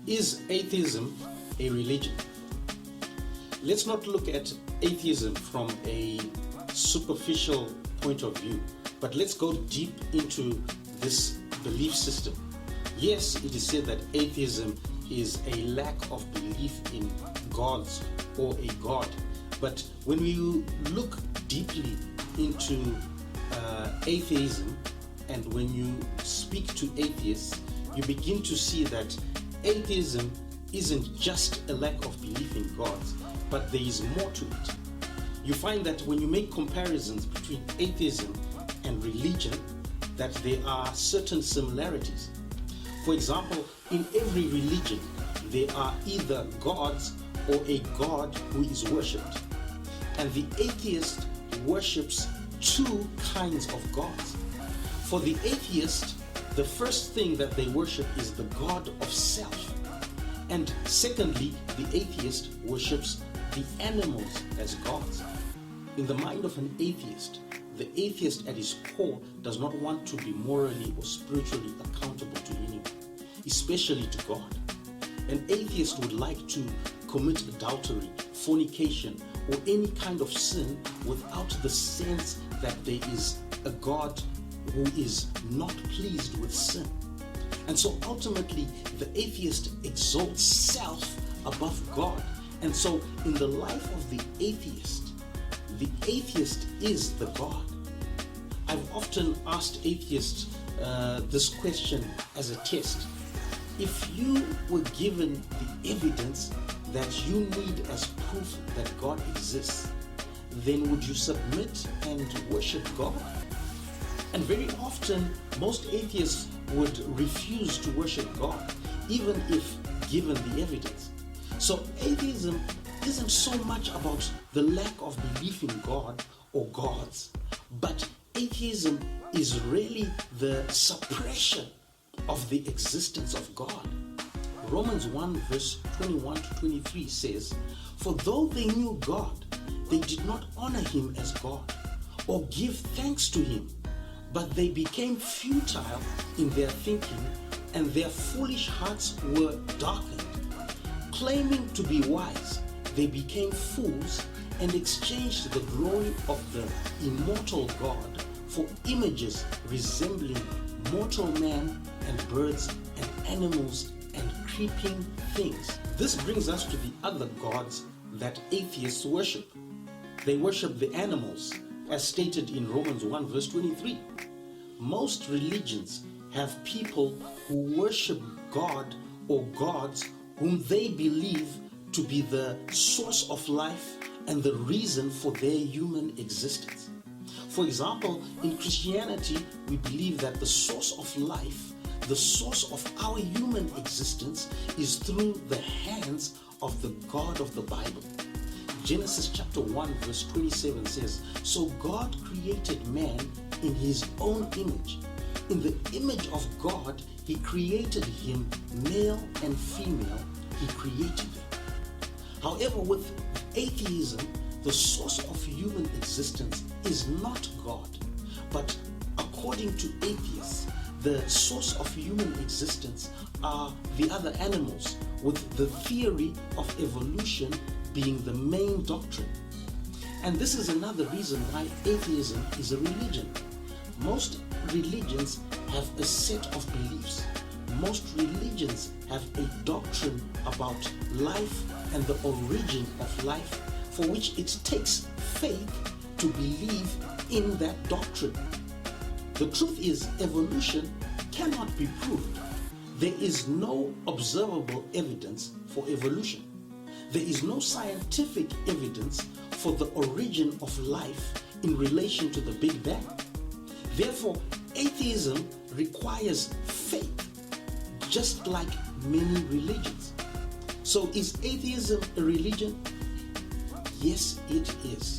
Is atheism a religion? Let's not look at atheism from a superficial point of view, but let's go deep into this belief system. Yes, it is said that atheism is a lack of belief in gods or a god, but when you look deeply into atheism, and when you speak to atheists, you begin to see that atheism isn't just a lack of belief in gods, but there is more to it. You find that when you make comparisons between atheism and religion, that there are certain similarities. For example, in every religion, there are either gods or a god who is worshipped. And the atheist worships two kinds of gods. For the atheist, the first thing that they worship is the god of self. And secondly, the atheist worships the animals as gods. In the mind of an atheist, the atheist at his core does not want to be morally or spiritually accountable to anyone, especially to God. An atheist would like to commit adultery, fornication, or any kind of sin without the sense that there is a God who is not pleased with sin. And so ultimately, the atheist exalts self above God. And so in the life of the atheist is the God. I've often asked atheists this question as a test. If you were given the evidence that you need as proof that God exists, then would you submit and worship God? And very often, most atheists would refuse to worship God, even if given the evidence. So atheism isn't so much about the lack of belief in God or gods, but atheism is really the suppression of the existence of God. Romans 1 verse 21 to 23 says, "For though they knew God, they did not honor him as God or give thanks to him, but they became futile in their thinking, and their foolish hearts were darkened. Claiming to be wise, they became fools and exchanged the glory of the immortal God for images resembling mortal man and birds and animals and creeping things." This brings us to the other gods that atheists worship. They worship the animals, as stated in Romans 1 verse 23. Most religions have people who worship God or gods whom they believe to be the source of life and the reason for their human existence. For example, in Christianity, we believe that the source of life, the source of our human existence, is through the hands of the God of the Bible. Genesis chapter 1 verse 27 says, "So God created man in his own image. In the image of God, he created him, male and female, he created them." However, with atheism, the source of human existence is not God, but according to atheists, the source of human existence are the other animals, with the theory of evolution being the main doctrine. And this is another reason why atheism is a religion. Most religions have a set of beliefs. Most religions have a doctrine about life and the origin of life, for which it takes faith to believe in that doctrine. The truth is, evolution cannot be proved. There is no observable evidence for evolution. There is no scientific evidence for the origin of life in relation to the Big Bang. Therefore, atheism requires faith, just like many religions. So is atheism a religion? Yes, it is.